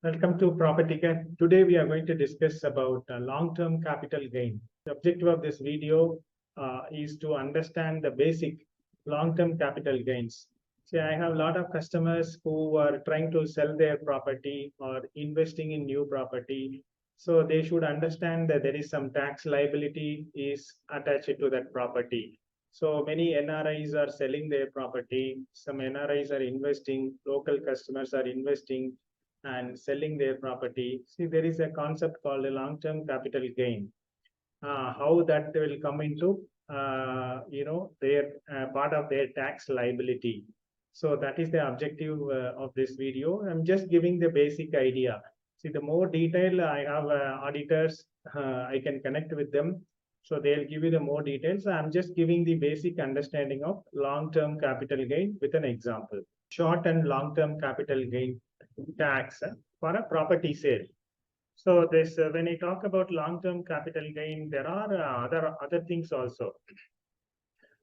Welcome to Property Care. Today we are going to discuss about long-term capital gain. The objective of this video is to understand the basic long-term capital gains. See, I have a lot of customers who are trying to sell their property or investing in new property. So they should understand that there is some tax liability is attached to that property. So many NRIs are selling their property. Some NRIs are investing. Local customers are investing and selling their property. See, there is a concept called a long-term capital gain. How that will come into, their part of their tax liability. So that is the objective of this video. I'm just giving the basic idea. See, the more detail I have auditors, I can connect with them. So they'll give you the more details. I'm just giving the basic understanding of long-term capital gain with an example. Short and long-term capital gain tax for a property sale. So this when I talk about long-term capital gain, there are other things also.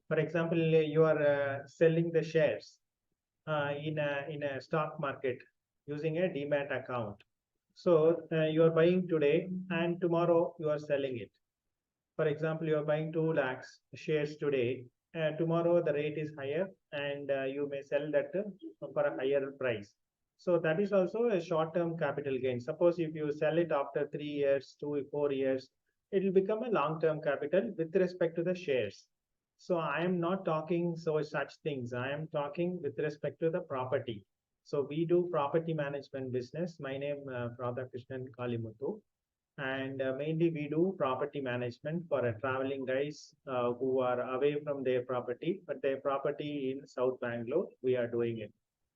For example, you are selling the shares in a stock market using a demat account. So you are buying today and tomorrow you are selling it. For example, you are buying 2 lakhs shares today. Tomorrow the rate is higher and you may sell that for a higher price. So that is also a short-term capital gain. Suppose if you sell it after 3 years, 4 years, it will become a long-term capital with respect to the shares. So I am not talking such things. I am talking with respect to the property. So we do property management business. My name Radhakrishnan Kalimuthu. And mainly we do property management for traveling guys who are away from their property, but their property in South Bangalore, we are doing it.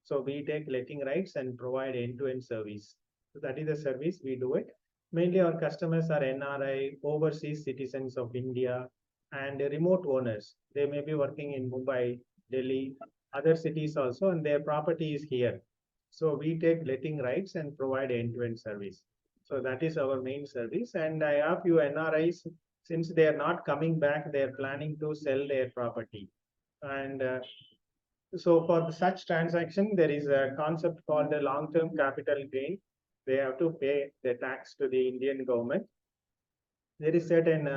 So we take letting rights and provide end-to-end service. So that is the service we do it. Mainly our customers are NRI, overseas citizens of India, and remote owners. They may be working in Mumbai, Delhi, other cities also, and their property is here. So we take letting rights and provide end-to-end service. So that is our main service. And I have few NRIs, since they are not coming back, they are planning to sell their property. And so for such transaction, there is a concept called the long-term capital gain. They have to pay the tax to the Indian government. There is certain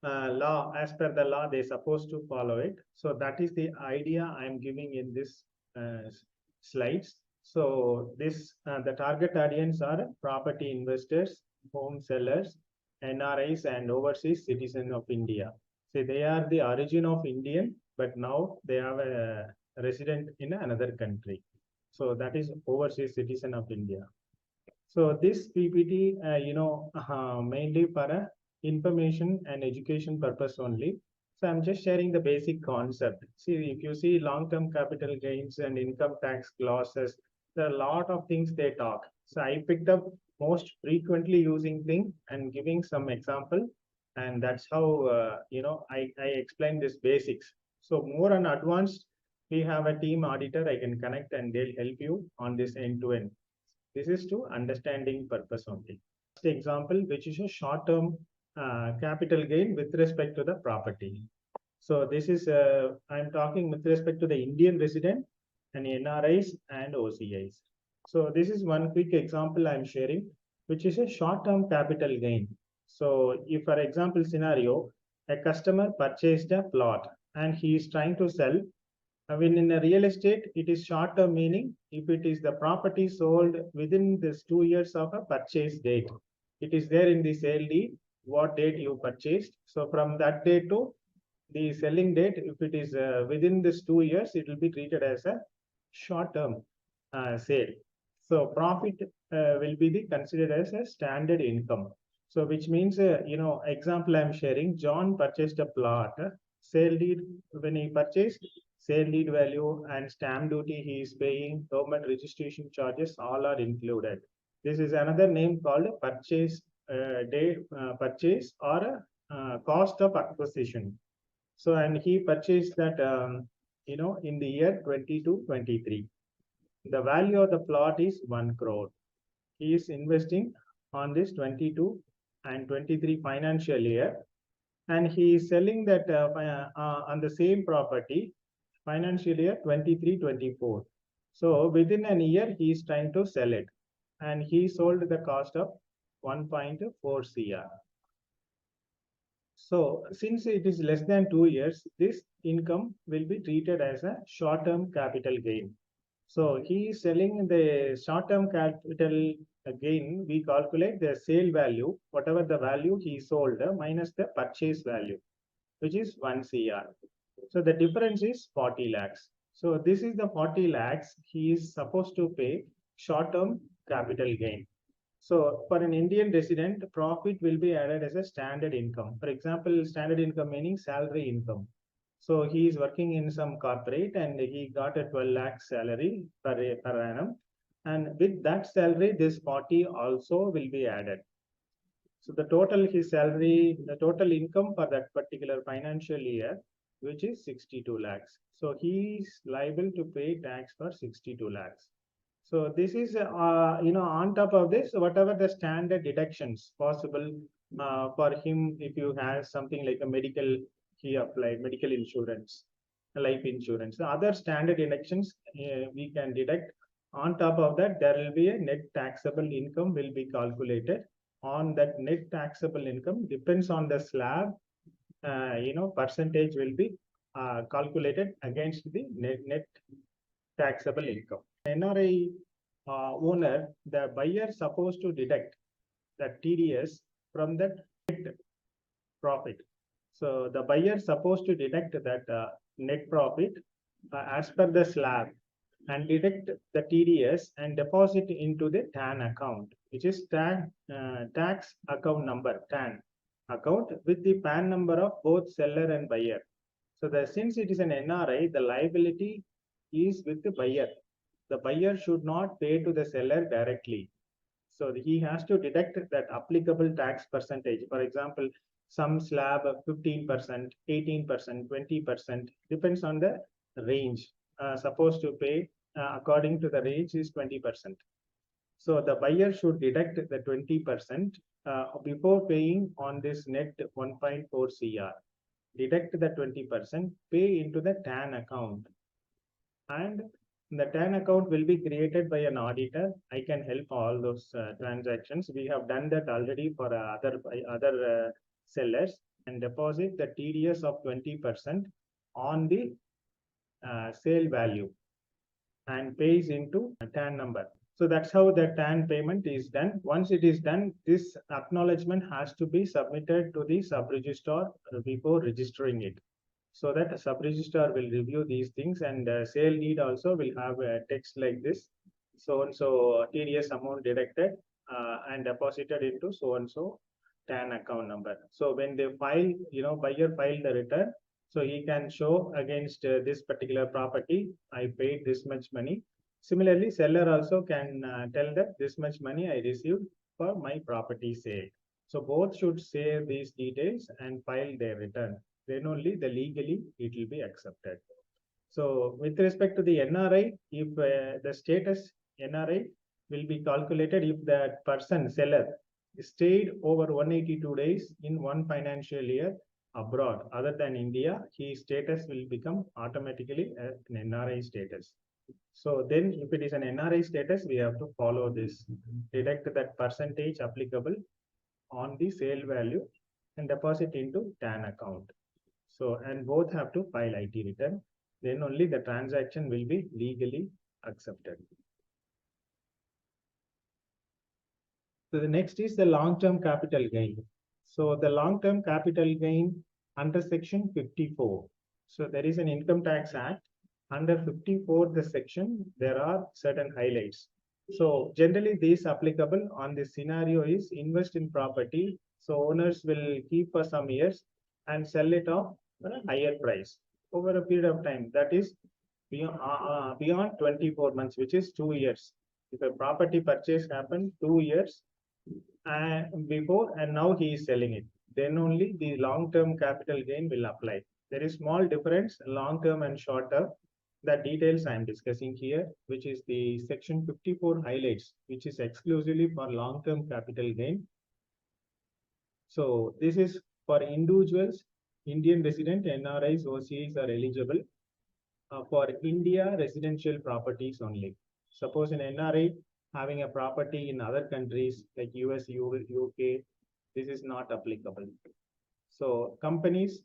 law, as per the law, they're supposed to follow it. So that is the idea I'm giving in this slides. So this the target audience are property investors, home sellers, NRIs, and overseas citizens of India. So they are the origin of Indian, but now they have a resident in another country. So that is overseas citizen of India. So this PPT, mainly for information and education purpose only. So I'm just sharing the basic concept. See, if you see long-term capital gains and income tax clauses, there are a lot of things they talk. So I picked up most frequently using thing and giving some example. And that's how, I explain this basics. So more on advanced, we have a team auditor I can connect and they'll help you on this end-to-end. This is to understanding purpose only. First example, which is a short-term capital gain with respect to the property. So this is, I'm talking with respect to the Indian resident and NRIs and OCIs. So this is one quick example I'm sharing, which is a short-term capital gain. So if, for example, scenario, a customer purchased a plot and he is trying to sell. When in a real estate, it is short-term, meaning if it is the property sold within this 2 years of a purchase date, it is there in the sale deed, what date you purchased. So from that date to the selling date, if it is within this 2 years, it will be treated as a short-term sale. So profit will be considered as a standard income. So which means, example I'm sharing, John purchased a plot, sale deed when he purchased, sale deed value and stamp duty he is paying, government registration charges, all are included. This is another name called purchase purchase or cost of acquisition. So, and he purchased that, in the year 22-23. The value of the plot is 1 crore. He is investing on this 22 and 23 financial year, and he is selling that on the same property financial year 23-24. So within an year, he is trying to sell it. and he sold the cost of 1.4 CR. So since it is less than 2 years, this income will be treated as a short-term capital gain. So he is selling the short-term capital gain. We calculate the sale value, whatever the value he sold minus the purchase value, which is 1 CR. So the difference is 40 lakhs. So this is the 40 lakhs he is supposed to pay short-term capital gain. So for an Indian resident, profit will be added as a standard income. For example, standard income meaning salary income. So he is working in some corporate and he got a 12 lakh salary per annum. And with that salary, this 40 also will be added. So the total his salary, the total income for that particular financial year, which is 62 lakhs. So he is liable to pay tax for 62 lakhs. So this is, on top of this, whatever the standard deductions possible for him, if you have something like a medical, he applied medical insurance, life insurance, the other standard deductions we can deduct. On top of that, there will be a net taxable income will be calculated. On that net taxable income depends on the slab, percentage will be calculated against the net taxable income. NRI owner, the buyer supposed to deduct the TDS from that net profit. So the buyer supposed to deduct that net profit as per the slab and deduct the TDS and deposit into the TAN account, which is tax account number, TAN account, with the PAN number of both seller and buyer. So since it is an NRI, the liability is with the buyer. The buyer should not pay to the seller directly. So he has to deduct that applicable tax percentage. For example, some slab of 15%, 18%, 20%, depends on the range. Supposed to pay according to the range is 20%. So the buyer should deduct the 20% before paying on this net 1.4 CR. Deduct the 20%, pay into the TAN account. And the TAN account will be created by an auditor. I can help all those transactions. We have done that already for other sellers, and deposit the TDS of 20% on the sale value and pays into a TAN number. So that's how the TAN payment is done. Once it is done, this acknowledgement has to be submitted to the sub-registrar before registering it. So that a sub-registrar will review these things, and sale deed also will have a text like this. So TDS amount deducted and deposited into so-and-so TAN account number. So when they file, buyer file the return, so he can show against this particular property, I paid this much money. Similarly, seller also can tell that this much money I received for my property sale. So both should say these details and file their return. Then only legally it will be accepted. So with respect to the NRI, if the status NRI will be calculated if that person, seller, stayed over 182 days in one financial year abroad other than India, his status will become automatically an NRI status. So then if it is an NRI status, we have to follow this, deduct that percentage applicable on the sale value and deposit into TAN account. So, and both have to file IT return, then only the transaction will be legally accepted. So the next is the long-term capital gain. So the long-term capital gain under section 54. So there is an Income Tax Act. Under 54, the section, there are certain highlights. So generally this applicable on this scenario is invest in property. So owners will keep for some years and sell it off at a higher price over a period of time. That is beyond 24 months, which is 2 years. If a property purchase happened 2 years before and now he is selling it, then only the long-term capital gain will apply. There is small difference, long-term and short-term. The details I am discussing here, which is the section 54 highlights, which is exclusively for long-term capital gain. So this is for individuals, Indian resident, NRIs, OCIs are eligible for India residential properties only. Suppose an NRI having a property in other countries like US, UK, this is not applicable. So companies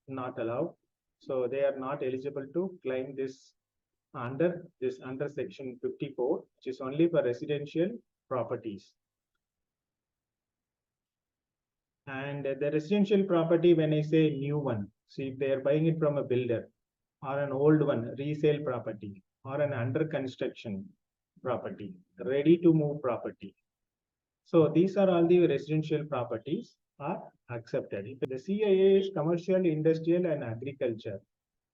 not allowed. So they are not eligible to claim this under section 54, which is only for residential properties. And the residential property, when I say new one, see if they are buying it from a builder or an old one, resale property or an under construction property, ready to move property. So these are all the residential properties are accepted. If the CIA is commercial, industrial and agriculture.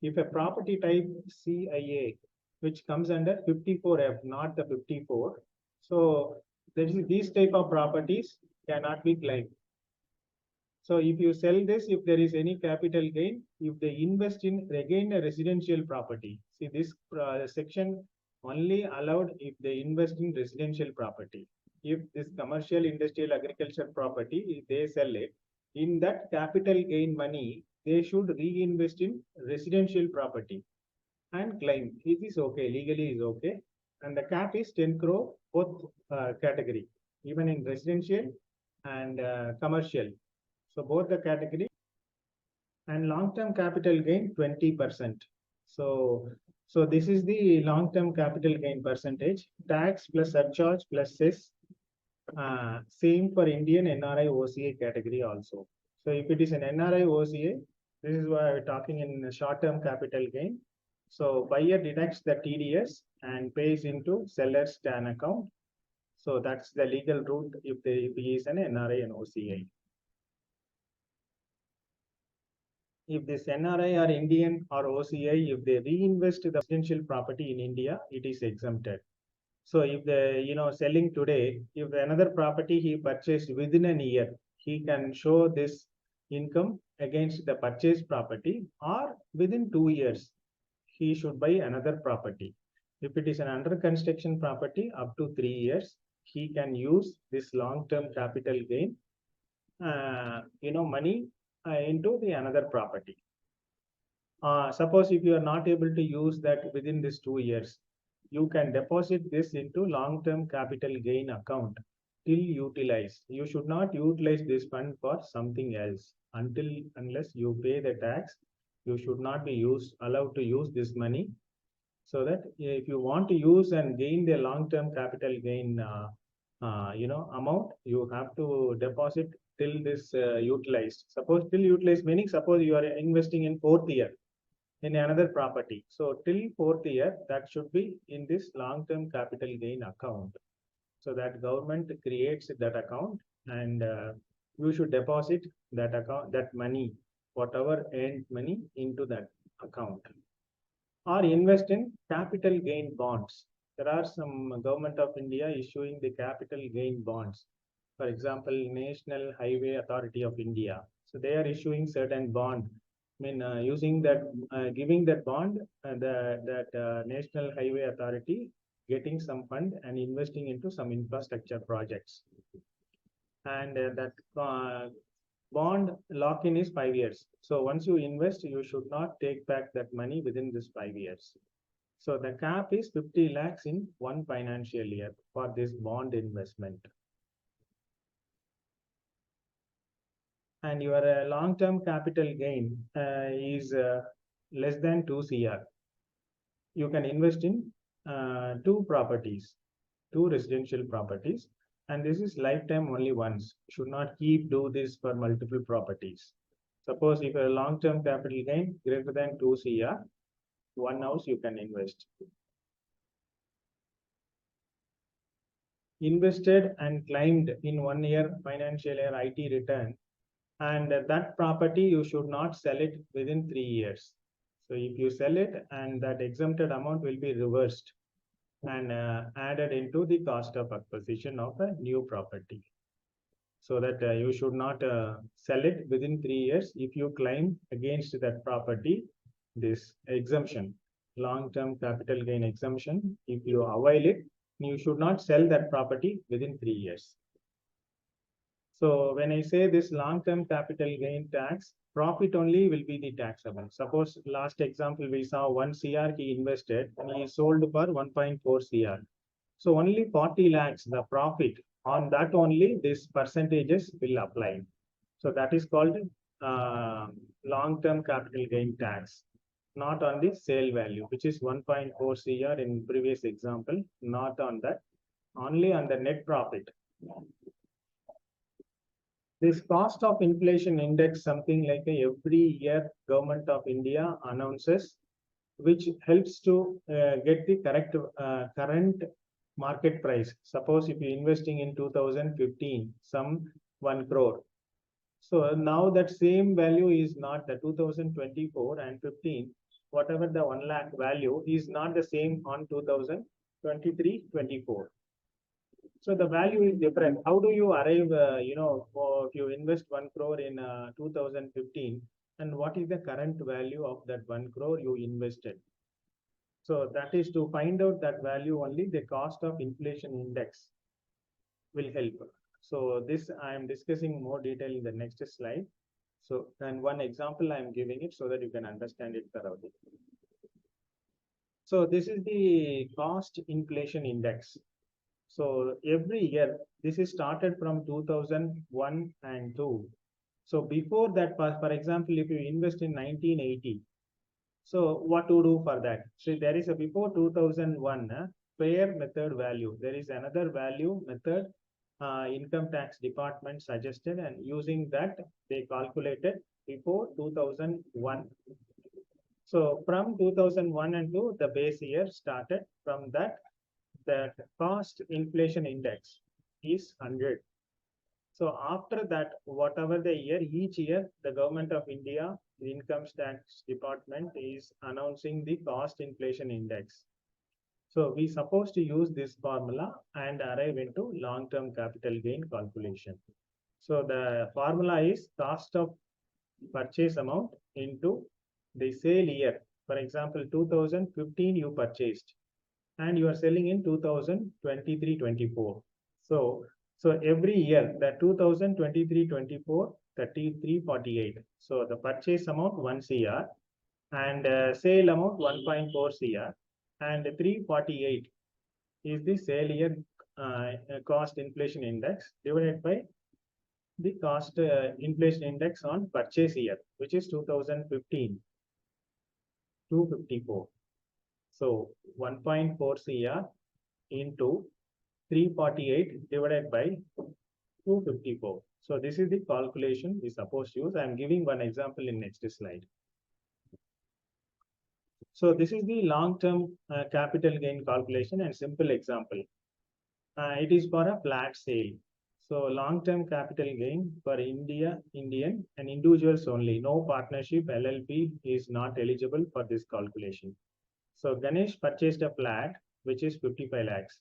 If a property type CIA, which comes under 54F, not the 54. So these type of properties cannot be claimed. So if you sell this, if there is any capital gain, if they invest in again a residential property, see this section only allowed if they invest in residential property. If this commercial, industrial, agriculture property, if they sell it, in that capital gain money, they should reinvest in residential property and claim. It is okay, legally is okay. And the cap is 10 crore, both category, even in residential and commercial. So both the category and long-term capital gain 20%. So this is the long-term capital gain percentage, tax plus surcharge plus cess, same for Indian NRI OCI category also. So if it is an NRI OCI, this is why we're talking in short-term capital gain. So buyer deducts the TDS and pays into seller's TAN account. So that's the legal route if he is an NRI and OCI. If this NRI or Indian or OCI, if they reinvest the residential property in India, it is exempted. So if the selling today, if another property he purchased within a year, he can show this income against the purchased property, or within 2 years, he should buy another property. If it is an under construction property, up to 3 years, he can use this long-term capital gain, money into the another property. Suppose if you are not able to use that within this 2 years, you can deposit this into long-term capital gain account till utilized. You should not utilize this fund for something else unless you pay the tax. You should not be allowed to use this money. So that if you want to use and gain the long-term capital gain amount, you have to deposit till this utilized. Suppose till utilized meaning, suppose you are investing in 4th year in another property. So till 4th year, that should be in this long-term capital gain account. So that government creates that account, and you should deposit that account, that money, whatever earned money, into that account. Or invest in capital gain bonds. There are some government of India issuing the capital gain bonds. For example, National Highway Authority of India. So they are issuing certain bond. Using that, giving that bond, that National Highway Authority getting some fund and investing into some infrastructure projects. And that bond lock-in is 5 years. So once you invest, you should not take back that money within this 5 years. So the cap is 50 lakhs in one financial year for this bond investment. And your long-term capital gain is less than 2 CR. You can invest in 2 properties, 2 residential properties, and this is lifetime only once. Should not do this for multiple properties. Suppose if a long-term capital gain greater than 2 CR, one house you can invest. Invested and claimed in 1 year financial year IT return, and that property you should not sell it within 3 years. So if you sell it, and that exempted amount will be reversed and added into the cost of acquisition of a new property. So that you should not sell it within 3 years if you claim against that property this exemption, long-term capital gain exemption. If you avail it, you should not sell that property within 3 years. So when I say this long-term capital gain tax, profit only will be the taxable. Suppose last example we saw 1 CR he invested and he sold for 1.4 CR. So only 40 lakhs, the profit on that only this percentages will apply. So that is called long-term capital gain tax, not on the sale value, which is 1.4 CR in previous example, not on that, only on the net profit. This cost of inflation index, something like every year government of India announces, which helps to get the correct current market price. Suppose if you're investing in 2015, some 1 crore. So now that same value is not the 2024 and 15, whatever the 1 lakh value is not the same on 2023, 24. So the value is different. How do you arrive, if you invest 1 crore in 2015, and what is the current value of that 1 crore you invested? So that is to find out that value only the cost of inflation index will help. So this I am discussing more detail in the next slide. So, and one example I am giving it so that you can understand it thoroughly. So this is the cost inflation index. So every year, this is started from 2001 and 2. So before that, for example, if you invest in 1980, so what to do for that? So there is a before 2001 fair method value. There is another value method income tax department suggested, and using that they calculated before 2001. So from 2001 and 2, the base year started. From that, the cost inflation index is 100. So after that, whatever the year, each year, the government of India, the income tax department is announcing the cost inflation index. So we supposed to use this formula and arrive into long-term capital gain calculation. So the formula is cost of purchase amount into the sale year. For example, 2015 you purchased and you are selling in 2023-24. So every year, the 2023-24, 3348. So the purchase amount 1 CR and sale amount 1.4 CR and 348 is the sale year cost inflation index divided by the cost inflation index on purchase year, which is 2015, 254. So 1.4 CR into 348 divided by 254. So this is the calculation we suppose use. I am giving one example in next slide. So this is the long-term capital gain calculation and simple example. It is for a flat sale. So long-term capital gain for Indian and individuals only. No partnership, LLP is not eligible for this calculation. So Ganesh purchased a flat which is 55 lakhs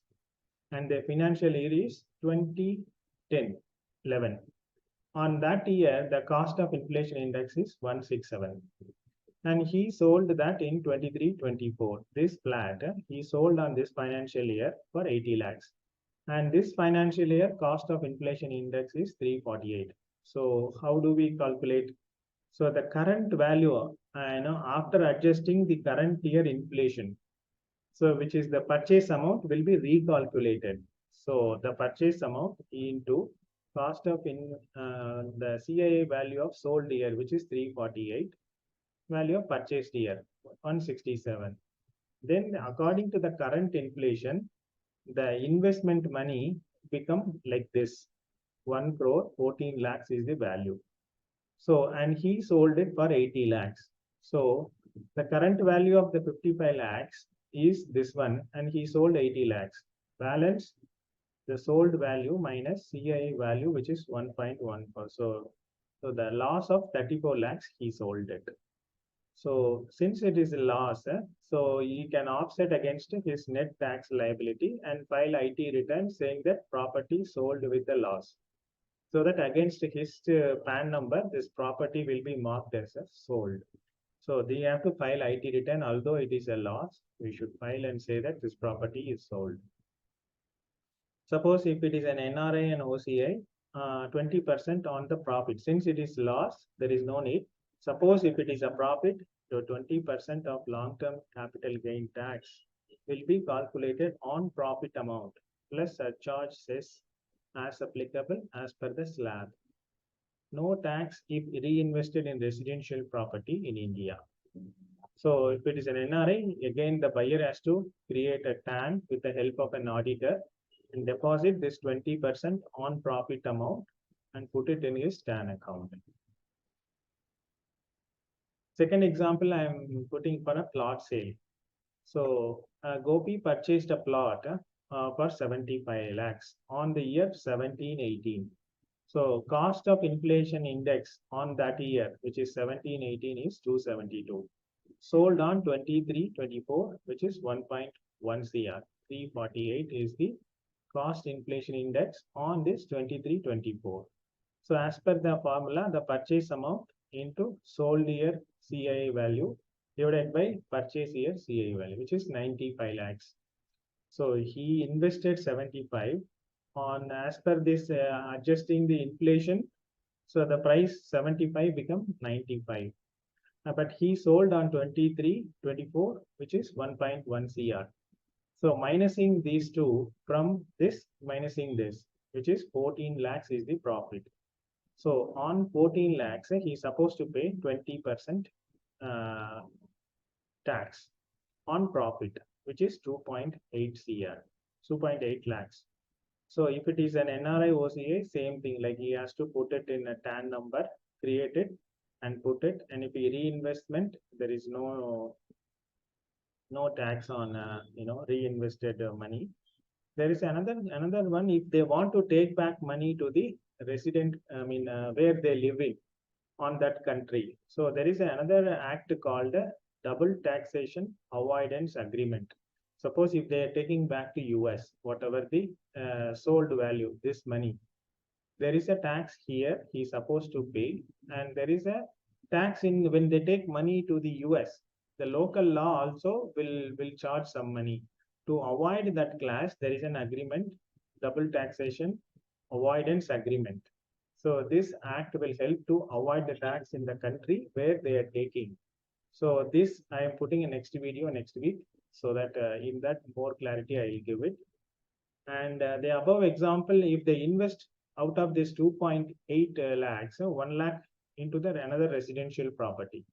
and the financial year is 2010-11. On that year, the cost of inflation index is 167. And he sold that in 23-24. This flat he sold on this financial year for 80 lakhs. And this financial year cost of inflation index is 348. So how do we calculate? So the current value, after adjusting the current year inflation, so which is the purchase amount will be recalculated. So the purchase amount into cost of the CIA value of sold year, which is 348, value of purchased year 167. Then according to the current inflation, the investment money become like this. 1 crore 14 lakhs is the value. So and he sold it for 80 lakhs. So the current value of the 55 lakhs is this one, and he sold 80 lakhs. Balance the sold value minus CIA value, which is 1.14. So the loss of 34 lakhs he sold it. So since it is a loss, so he can offset against his net tax liability and file IT return saying that property sold with a loss. So that against his PAN number, this property will be marked as a sold. So they have to file IT return, although it is a loss, we should file and say that this property is sold. Suppose if it is an NRI and OCI, 20% on the profit. Since it is loss, there is no need. Suppose if it is a profit, so 20% of long-term capital gain tax will be calculated on profit amount plus surcharge cess as applicable as per the slab. No tax if reinvested in residential property in India. So if it is an NRI, again the buyer has to create a TAN with the help of an auditor and deposit this 20% on profit amount and put it in his TAN account. Second example I am putting for a plot sale. So Gopi purchased a plot for 75 lakhs on the year 1718. So cost of inflation index on that year, which is 1718, is 272. Sold on 2324, which is 1.1 CR. 348 is the cost inflation index on this 2324. So as per the formula, the purchase amount into sold year CI value divided by purchase year CI value, which is 95 lakhs. So he invested 75 on, as per this adjusting the inflation. So the price 75 become 95. But he sold on 2324, which is 1.1 CR. So minusing these two from this, minusing this, which is 14 lakhs is the profit. So on 14 lakhs, he is supposed to pay 20% tax on profit, which is 2.8 CR, 2.8 lakhs. So if it is an NRI OCI, same thing, like he has to put it in a TAN number, create it and put it. And if he reinvestment, there is no tax on reinvested money. There is another one. If they want to take back money to the resident, where they live in on that country. So there is another act called double taxation avoidance agreement. Suppose if they are taking back to US, whatever the sold value, this money, there is a tax here he is supposed to pay, and there is a tax in when they take money to the US. The local law also will charge some money. To avoid that clash, there is an agreement, double taxation avoidance agreement. So this act will help to avoid the tax in the country where they are taking. So this I am putting a next video next week, so that in that more clarity I will give it. And the above example, if they invest out of this 2.8 lakhs, 1 lakh into the another residential property.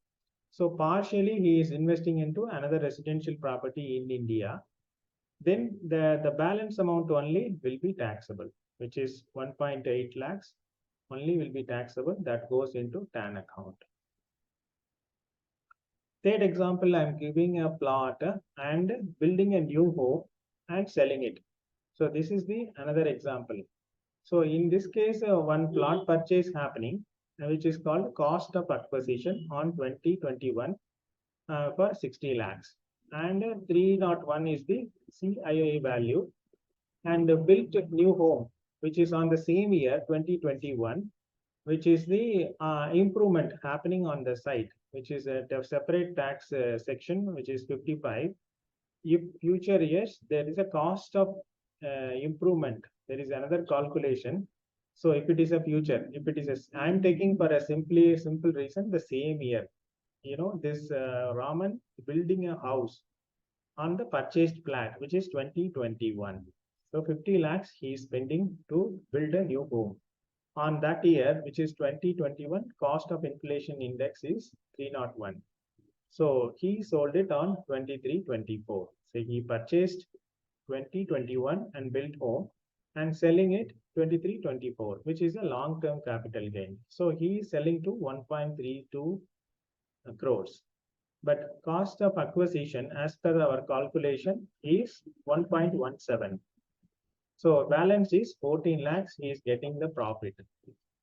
So partially he is investing into another residential property in India. Then the balance amount only will be taxable, which is 1.8 lakhs only will be taxable. That goes into TAN account. Third example, I am giving a plot and building a new home and selling it. So this is the another example. So in this case, one plot purchase happening, which is called cost of acquisition on 2021 for 60 lakhs. And 301 is the CII value. And built new home, which is on the same year 2021, which is the improvement happening on the site, which is a separate tax section, which is 55. If future years, there is a cost of improvement, there is another calculation. So if it is a future, if it is I am taking for a simple reason, the same year, this Raman building a house on the purchased plat, which is 2021. So 50 lakhs he is spending to build a new home. On that year, which is 2021, cost of inflation index is 301. So he sold it on 2324. So he purchased 2021 and built home and selling it 2324, which is a long-term capital gain. So he is selling to 1.32 crores. But cost of acquisition as per our calculation is 1.17. So balance is 14 lakhs, he is getting the profit.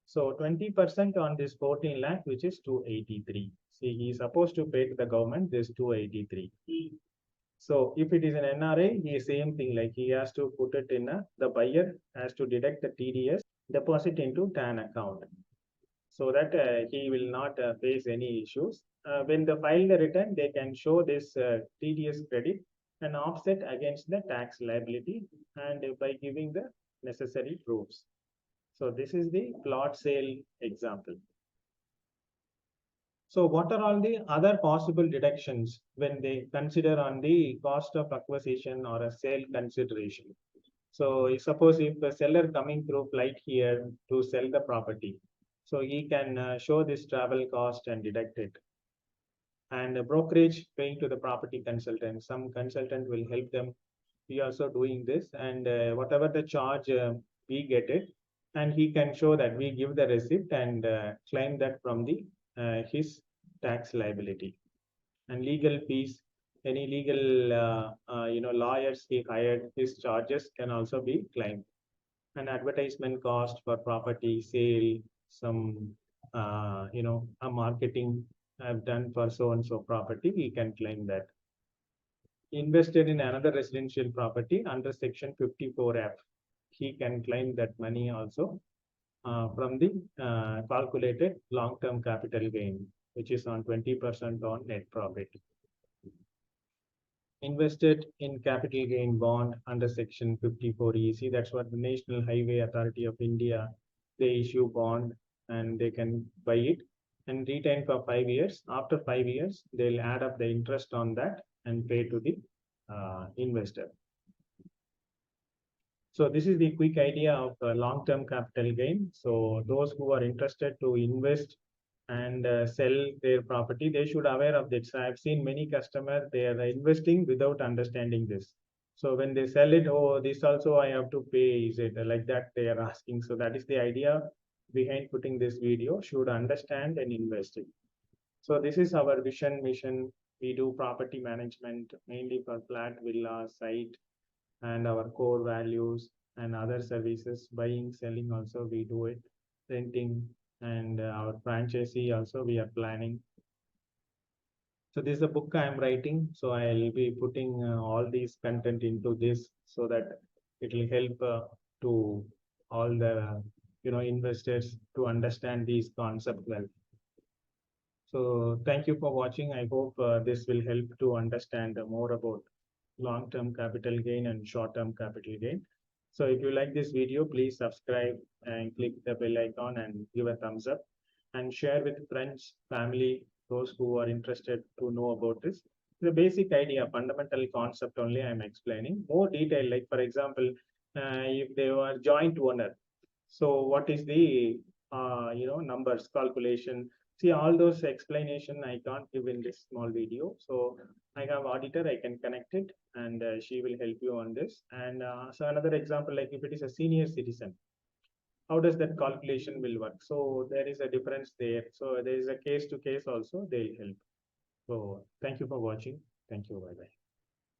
So 20% on this 14 lakh, which is 283. See, he is supposed to pay to the government this 283. So if it is an NRI, he is same thing, like he has to put it in the buyer has to deduct the TDS, deposit into TAN account, so that he will not face any issues. When they file the return, they can show this TDS credit and offset against the tax liability, and by giving the necessary proofs. So this is the plot sale example. So what are all the other possible deductions when they consider on the cost of acquisition or a sale consideration? So suppose if the seller coming through flight here to sell the property, so he can show this travel cost and deduct it. And a brokerage paying to the property consultant, some consultant will help them. We also doing this, and whatever the charge we get it, and he can show that we give the receipt and claim that from the his tax liability. And legal fees, any legal lawyers he hired, his charges can also be claimed. And advertisement cost for property sale, some a marketing I've done for so and so property, he can claim that. Invested in another residential property under section 54F, he can claim that money also from the calculated long-term capital gain, which is on 20% on net profit. Invested in capital gain bond under section 54E. See, that's what the National Highway Authority of India, they issue bond and they can buy it and retain for 5 years. After 5 years, they'll add up the interest on that and pay to the investor. So this is the quick idea of long-term capital gain. So those who are interested to invest and sell their property, they should aware of this. I've seen many customers, they are investing without understanding this. So when they sell it, oh, this also I have to pay, is it like that they are asking. So that is the idea behind putting this video, should understand and invest in. So this is our vision, mission. We do property management mainly for flat, villa, site, and our core values and other services, buying, selling also we do it, renting, and our franchisee also we are planning. So this is a book I am writing, so I'll be putting all these content into this so that it will help to all the investors to understand these concepts well. So thank you for watching. I hope this will help to understand more about long-term capital gain and short-term capital gain. So if you like this video, please subscribe and click the bell icon and give a thumbs up and share with friends, family, those who are interested to know about this. The basic idea, fundamental concept only I'm explaining. More detail, like for example, if they were joint owner, so what is the numbers calculation? See, all those explanation I can't give in this small video. So I have auditor, I can connect it and she will help you on this. And so another example, like if it is a senior citizen, how does that calculation will work? So there is a difference there. So there is a case to case also, they'll help. So thank you for watching. Thank you. Bye bye.